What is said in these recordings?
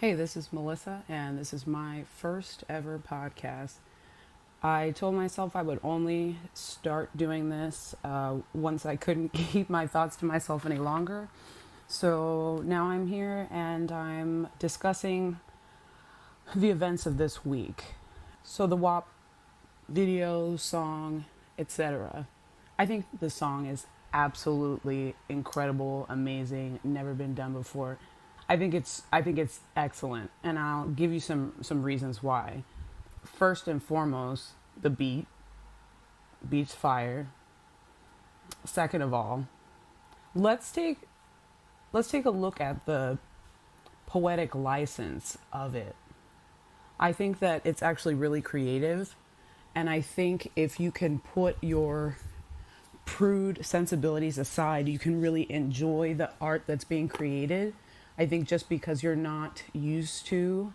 Hey, this is Melissa, and this is my first ever podcast. I told myself I would only start doing this once I couldn't keep my thoughts to myself any longer. So now I'm here and I'm discussing the events of this week. So the WAP video, song, etc. I think the song is absolutely incredible, amazing, never been done before. I think it's excellent, and I'll give you some reasons why. First and foremost, the beat's fire. Second of all, let's take a look at the poetic license of it. I think that it's actually really creative, and I think if you can put your prude sensibilities aside, you can really enjoy the art that's being created. I think just because you're not used to,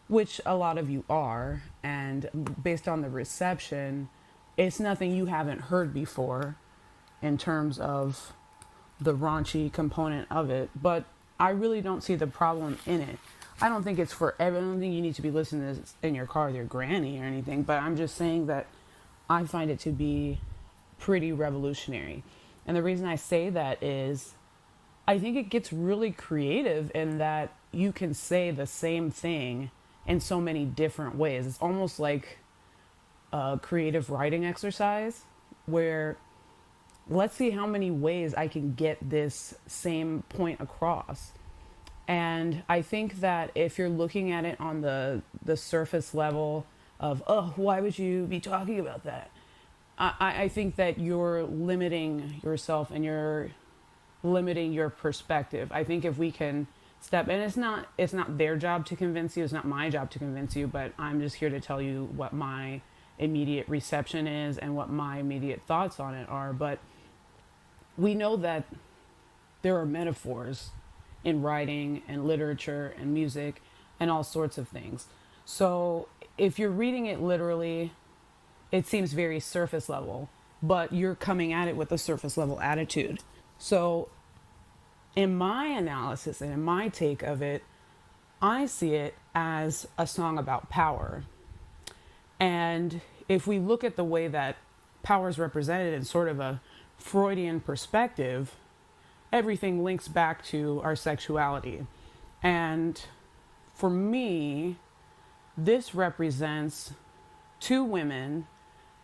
which a lot of you are, and based on the reception, it's nothing you haven't heard before in terms of the raunchy component of it. But I really don't see the problem in it. I don't think it's for everyone. I don't think you need to be listening to this in your car with your granny or anything, but I'm just saying that I find it to be pretty revolutionary. And the reason I say that is I think it gets really creative in that you can say the same thing in so many different ways. It's almost like a creative writing exercise where let's see how many ways I can get this same point across. And I think that if you're looking at it on the surface level of, oh, why would you be talking about that? I think that you're limiting yourself and you're limiting your perspective. I think if we can step, and it's not their job to convince you, it's not my job to convince you, but I'm just here to tell you what my immediate reception is and what my immediate thoughts on it are. But we know that there are metaphors in writing and literature and music and all sorts of things. So if you're reading it literally, it seems very surface level, but you're coming at it with a surface level attitude. So in my analysis and in my take of it, I see it as a song about power. And if we look at the way that power is represented in sort of a Freudian perspective, everything links back to our sexuality. And for me, this represents two women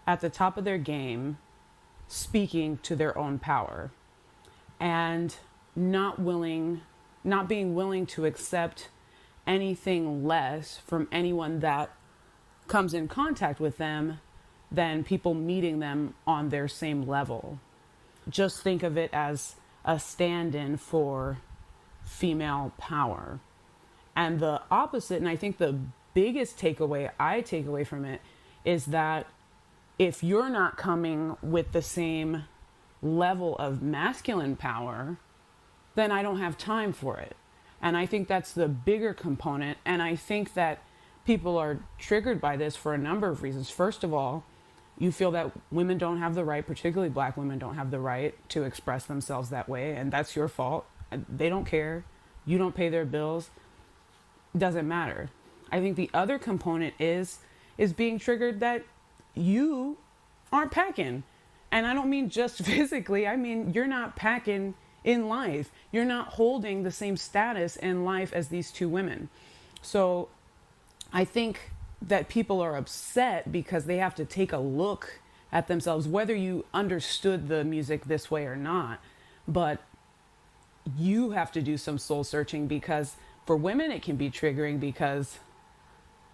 at the top of their game speaking to their own power and not being willing to accept anything less from anyone that comes in contact with them than people meeting them on their same level. Just think of it as a stand-in for female power. And the opposite, and I think the biggest takeaway I take away from it is that if you're not coming with the same level of masculine power, then I don't have time for it. And I think that's the bigger component. And I think that people are triggered by this for a number of reasons. First of all, you feel that women don't have the right, particularly black women don't have the right to express themselves that way. And that's your fault. They don't care. You don't pay their bills. Doesn't matter. I think the other component is being triggered that you aren't packing. And I don't mean just physically. I mean, you're not packing in life. You're not holding the same status in life as these two women. So I think that people are upset because they have to take a look at themselves, whether you understood the music this way or not. But you have to do some soul searching, because for women it can be triggering because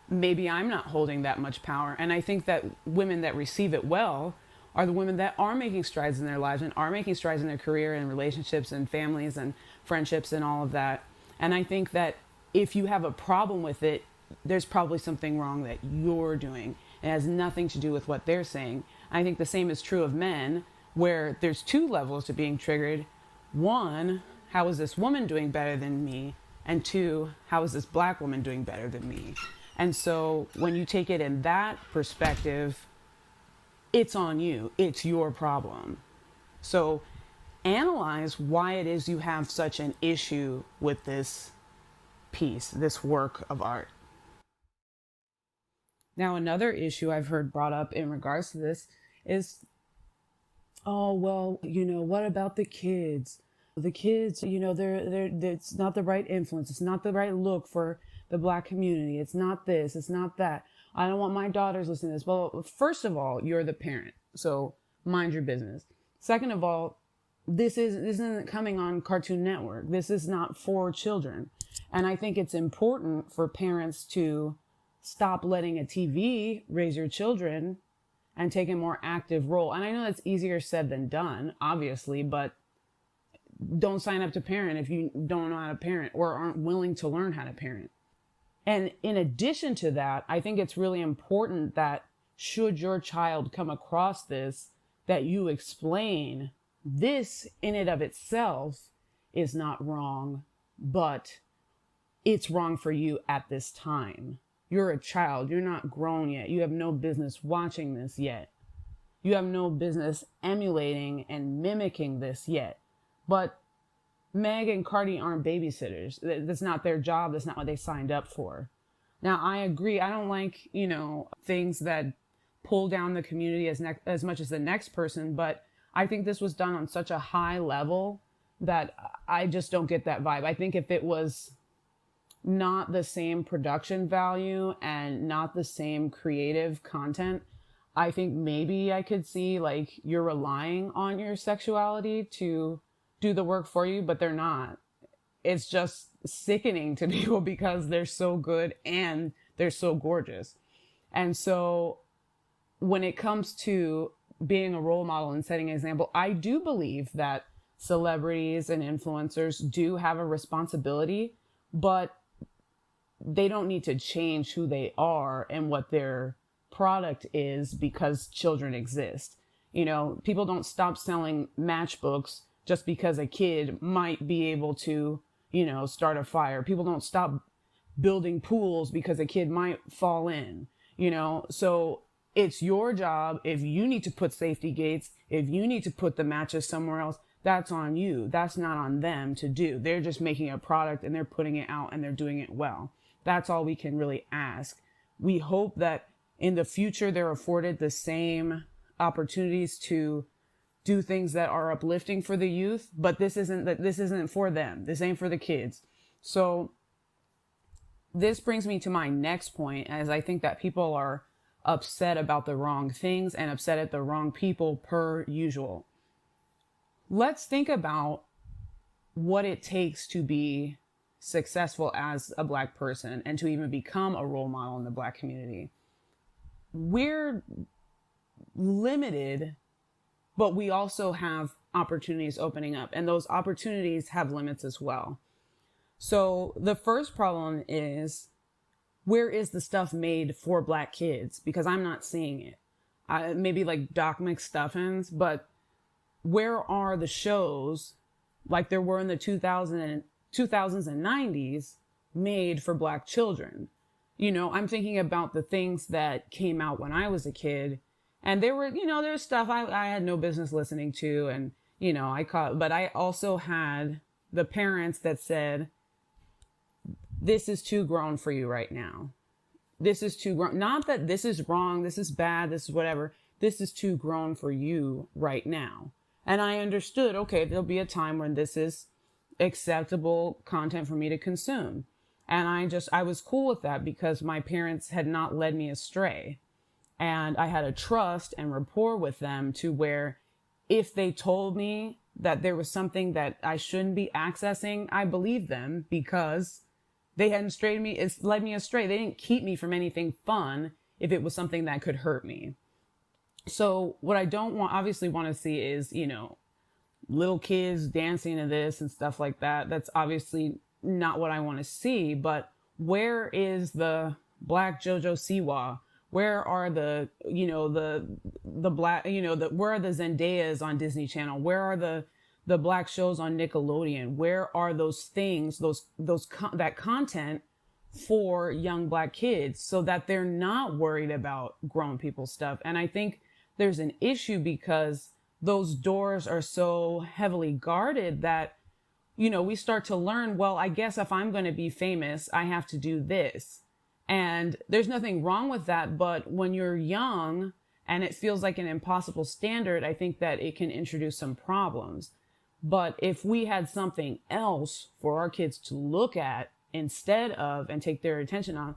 maybe I'm not holding that much power. And I think that women that receive it well are the women that are making strides in their lives and are making strides in their career and relationships and families and friendships and all of that. And I think that if you have a problem with it, there's probably something wrong that you're doing. It has nothing to do with what they're saying. I think the same is true of men, where there's two levels to being triggered. One, how is this woman doing better than me? And two, how is this black woman doing better than me? And so when you take it in that perspective, it's on you. It's your problem. So analyze why it is you have such an issue with this piece, this work of art. Now, another issue I've heard brought up in regards to this is, oh, well, what about the kids? The kids, it's not the right influence. It's not the right look for the Black community. It's not this. It's not that. I don't want my daughters listening to this. Well, first of all, you're the parent, so mind your business. Second of all, this isn't coming on Cartoon Network. This is not for children. And I think it's important for parents to stop letting a TV raise your children and take a more active role. And I know that's easier said than done, obviously, but don't sign up to parent if you don't know how to parent or aren't willing to learn how to parent. And in addition to that, I think it's really important that should your child come across this, that you explain this in and of itself is not wrong, but it's wrong for you at this time. You're a child. You're not grown yet. You have no business watching this yet. You have no business emulating and mimicking this yet. But Meg and Cardi aren't babysitters. That's not their job. That's not what they signed up for. Now, I agree. I don't like, things that pull down the community as much as the next person. But I think this was done on such a high level that I just don't get that vibe. I think if it was not the same production value and not the same creative content, I think maybe I could see like you're relying on your sexuality to do the work for you, but they're not. It's just sickening to people because they're so good and they're so gorgeous. And so when it comes to being a role model and setting an example, I do believe that celebrities and influencers do have a responsibility, but they don't need to change who they are and what their product is because children exist. People don't stop selling matchbooks just because a kid might be able to, start a fire. People don't stop building pools because a kid might fall in, So it's your job. If you need to put safety gates, if you need to put the matches somewhere else, that's on you. That's not on them to do. They're just making a product and they're putting it out and they're doing it well. That's all we can really ask. We hope that in the future they're afforded the same opportunities to do things that are uplifting for the youth, but this isn't for them. This ain't for the kids. So this brings me to my next point, as I think that people are upset about the wrong things and upset at the wrong people per usual. Let's think about what it takes to be successful as a Black person and to even become a role model in the Black community. We're limited, but we also have opportunities opening up, and those opportunities have limits as well. So the first problem is, where is the stuff made for Black kids? Because I'm not seeing it. Maybe like Doc McStuffins, but where are the shows like there were in the 2000s and 90s made for Black children? I'm thinking about the things that came out when I was a kid, and there were, there's stuff I had no business listening to, and, but I also had the parents that said, this is too grown for you right now. This is too grown. Not that this is wrong, this is bad, this is whatever. This is too grown for you right now. And I understood, okay, there'll be a time when this is acceptable content for me to consume. And I was cool with that because my parents had not led me astray. And I had a trust and rapport with them to where if they told me that there was something that I shouldn't be accessing, I believed them because they hadn't led me astray. They didn't keep me from anything fun if it was something that could hurt me. So what I don't obviously want to see is, little kids dancing to this and stuff like that. That's obviously not what I want to see. But where is the Black JoJo Siwa? Where are the Black, where are the Zendayas on Disney Channel? Where are the Black shows on Nickelodeon? Where are those things, that content for young Black kids so that they're not worried about grown people stuff? And I think there's an issue because those doors are so heavily guarded that, we start to learn, well, I guess if I'm going to be famous, I have to do this. And there's nothing wrong with that. But when you're young and it feels like an impossible standard, I think that it can introduce some problems. But if we had something else for our kids to look at instead of and take their attention on,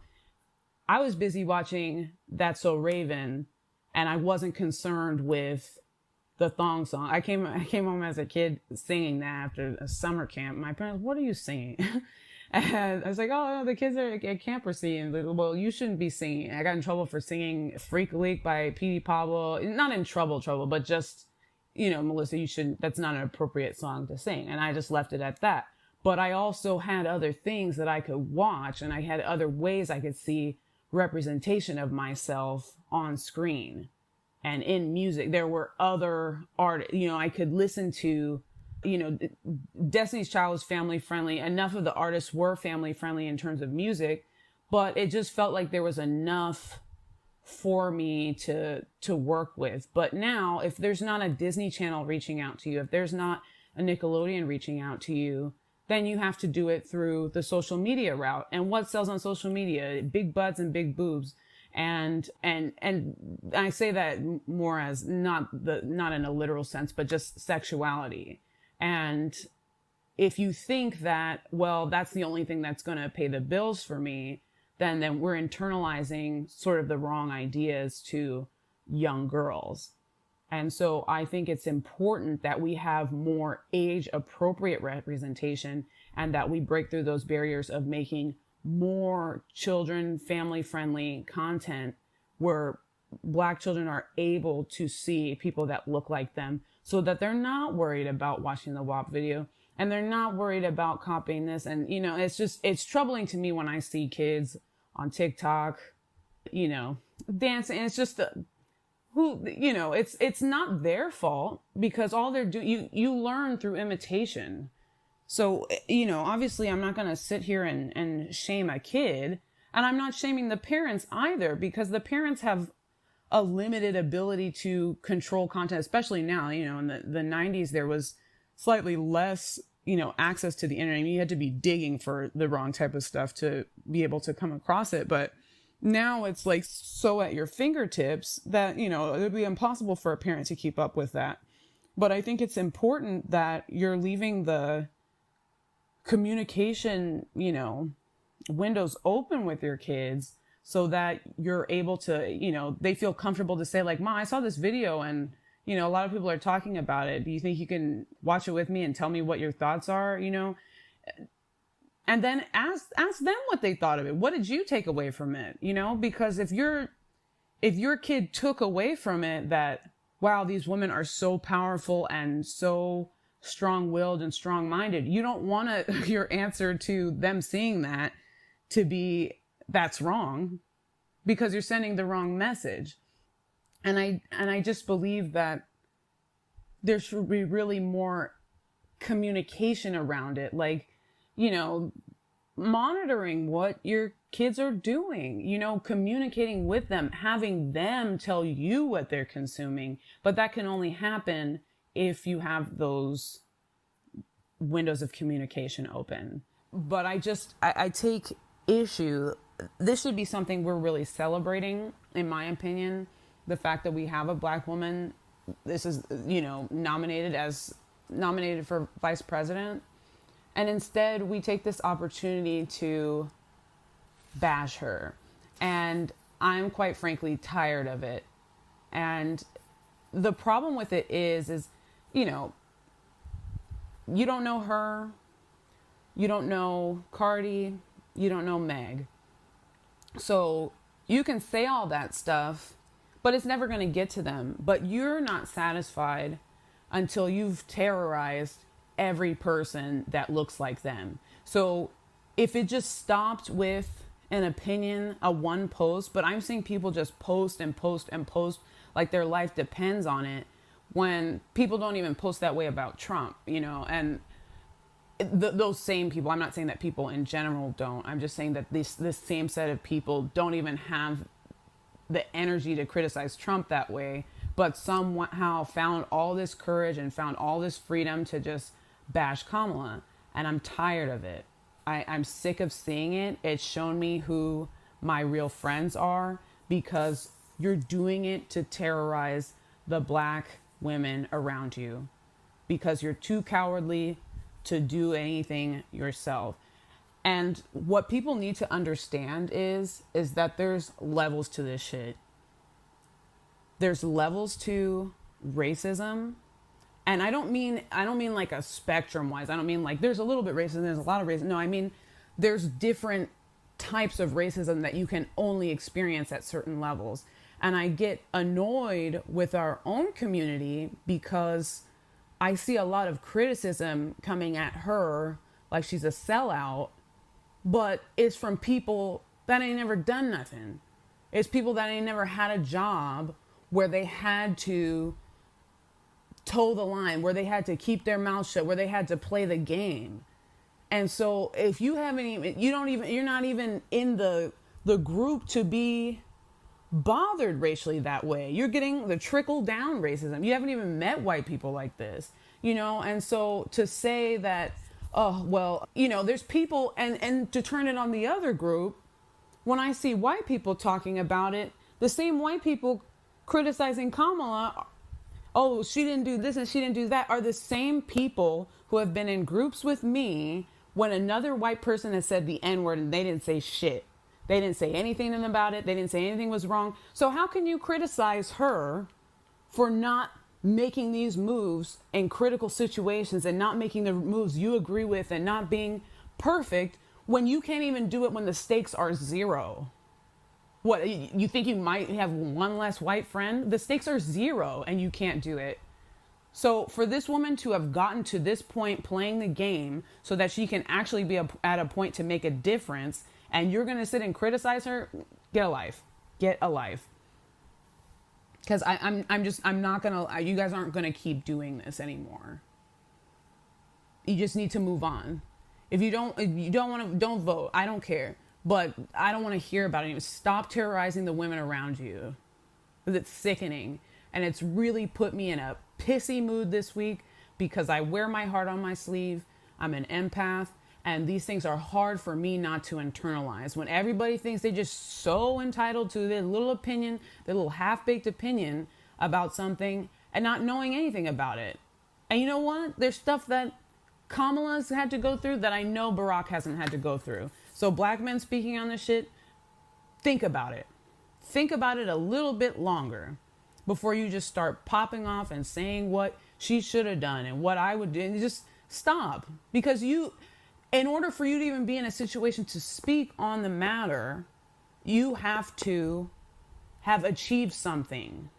I was busy watching That's So Raven, and I wasn't concerned with the thong song. I came home as a kid singing that after a summer camp. My parents, what are you singing? And I was like, oh, the kids are at camp are singing. Like, well, you shouldn't be singing. I got in trouble for singing Freak Leak by P.D. Pablo. Not in trouble, but just, Melissa, you shouldn't, that's not an appropriate song to sing. And I just left it at that. But I also had other things that I could watch, and I had other ways I could see representation of myself on screen and in music. There were other artists, I could listen to, Destiny's Child was family friendly. Enough of the artists were family friendly in terms of music, but it just felt like there was enough for me to work with. But now, if there's not a Disney Channel reaching out to you, if there's not a Nickelodeon reaching out to you, then you have to do it through the social media route. And what sells on social media? Big butts and big boobs. And I say that more as not in a literal sense, but just sexuality. And if you think that, well, that's the only thing that's going to pay the bills for me, then we're internalizing sort of the wrong ideas to young girls. And so I think it's important that we have more age appropriate representation and that we break through those barriers of making more children family friendly content where Black children are able to see people that look like them so that they're not worried about watching the WAP video and they're not worried about copying this. And, it's troubling to me when I see kids on TikTok, dancing. And it's just, it's not their fault because all they're doing, you learn through imitation. So, obviously I'm not going to sit here and shame a kid, and I'm not shaming the parents either, because the parents have a limited ability to control content, especially now. In the 90s, there was slightly less, access to the internet. I mean, you had to be digging for the wrong type of stuff to be able to come across it. But now it's like so at your fingertips that, it would be impossible for a parent to keep up with that. But I think it's important that you're leaving the communication, windows open with your kids so that you're able to, they feel comfortable to say like, Mom, I saw this video and, a lot of people are talking about it. Do you think you can watch it with me and tell me what your thoughts are, And then ask them what they thought of it. What did you take away from it? Because if your kid took away from it that, wow, these women are so powerful and so strong-willed and strong-minded, you don't want your answer to them seeing that to be, that's wrong, because you're sending the wrong message. And I just believe that there should be really more communication around it. Like, monitoring what your kids are doing, communicating with them, having them tell you what they're consuming. But that can only happen if you have those windows of communication open. But I take issue. This should be something we're really celebrating, in my opinion. The fact that we have a Black woman, this is, nominated for vice president. And instead we take this opportunity to bash her. And I'm quite frankly tired of it. And the problem with it is, you don't know her, you don't know Cardi, you don't know Meg. So you can say all that stuff, but it's never going to get to them. But you're not satisfied until you've terrorized every person that looks like them. So if it just stopped with an opinion, a one post, but I'm seeing people just post and post and post like their life depends on it, when people don't even post that way about Trump, and those same people, I'm not saying that people in general don't, I'm just saying that this same set of people don't even have the energy to criticize Trump that way, but somehow found all this courage and found all this freedom to just bash Kamala. and I'm tired of it. I'm sick of seeing it. It's shown me who my real friends are, because you're doing it to terrorize the black women around you, because you're too cowardly to do anything yourself. And what people need to understand is that there's levels to this shit. There's levels to racism. And I don't mean like a spectrum wise. I don't mean like there's a little bit racism, there's a lot of racism. No, I mean there's different types of racism that you can only experience at certain levels. And I get annoyed with our own community because I see a lot of criticism coming at her like she's a sellout, but it's from people that ain't never done nothing. It's people that ain't never had a job where they had to toe the line, where they had to keep their mouth shut, where they had to play the game. And so if you haven't even, you're not even in the group to be bothered racially that way. You're getting the trickle down racism. You haven't even met white people like this, you know? And so to say that, oh, well, you know, there's people, and to turn it on the other group, when I see white people talking about it, the same white people criticizing Kamala, oh, she didn't do this and she didn't do that, are the same people who have been in groups with me when another white person has said the N-word and they didn't say shit. They didn't say anything about it. They didn't say anything was wrong. So how can you criticize her for not making these moves in critical situations and not making the moves you agree with and not being perfect when you can't even do it when the stakes are zero? What, you think you might have one less white friend? The stakes are zero and you can't do it. So for this woman to have gotten to this point playing the game so that she can actually be at a point to make a difference, and you're going to sit and criticize her, get a life. Get a life. Because I'm not going to, you guys aren't going to keep doing this anymore. You just need to move on. If you don't want to, don't vote. I don't care. But I don't want to hear about it. Stop terrorizing the women around you. It's sickening. And it's really put me in a pissy mood this week because I wear my heart on my sleeve. I'm an empath. And these things are hard for me not to internalize. When everybody thinks they're just so entitled to their little opinion, their little half-baked opinion about something and not knowing anything about it. And you know what? There's stuff that Kamala's had to go through that I know Barack hasn't had to go through. So black men speaking on this shit, think about it. Think about it a little bit longer before you just start popping off and saying what she should have done and what I would do. And just stop. Because in order for you to even be in a situation to speak on the matter, you have to have achieved something.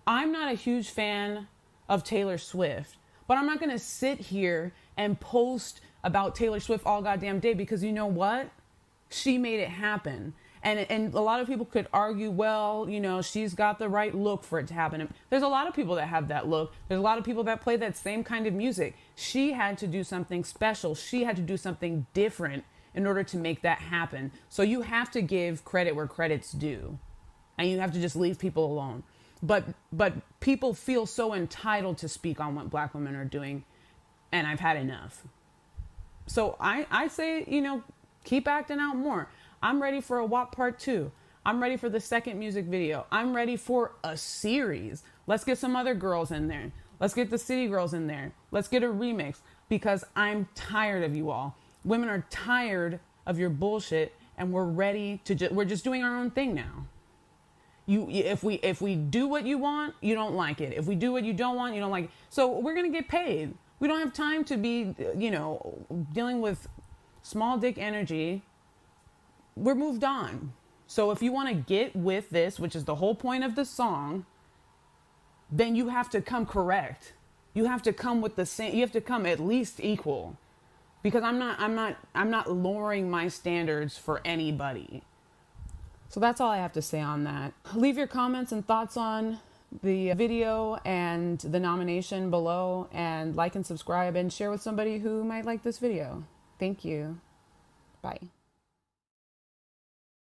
I'm not a huge fan of Taylor Swift, but I'm not going to sit here and post about Taylor Swift all goddamn day, because you know what? She made it happen. And a lot of people could argue, well, you know, she's got the right look for it to happen. There's a lot of people that have that look. There's a lot of people that play that same kind of music. She had to do something special. She had to do something different in order to make that happen. So you have to give credit where credit's due. And you have to just leave people alone. But people feel so entitled to speak on what black women are doing. And I've had enough. So I say, you know, keep acting out more. I'm ready for a WAP part 2. I'm ready for the second music video. I'm ready for a series. Let's get some other girls in there. Let's get the city girls in there. Let's get a remix, because I'm tired of you all. Women are tired of your bullshit, and we're ready to we're just doing our own thing now. If we do what you want, you don't like it. If we do what you don't want, you don't like it. So we're going to get paid. We don't have time to be, you know, dealing with small dick energy. We're moved on. So if you want to get with this, which is the whole point of the song, then you have to come correct. You have to come with the same, you have to come at least equal, because I'm not lowering my standards for anybody. So that's all I have to say on that. Leave your comments and thoughts on the video and the nomination below, and like and subscribe and share with somebody who might like this video. Thank you. Bye.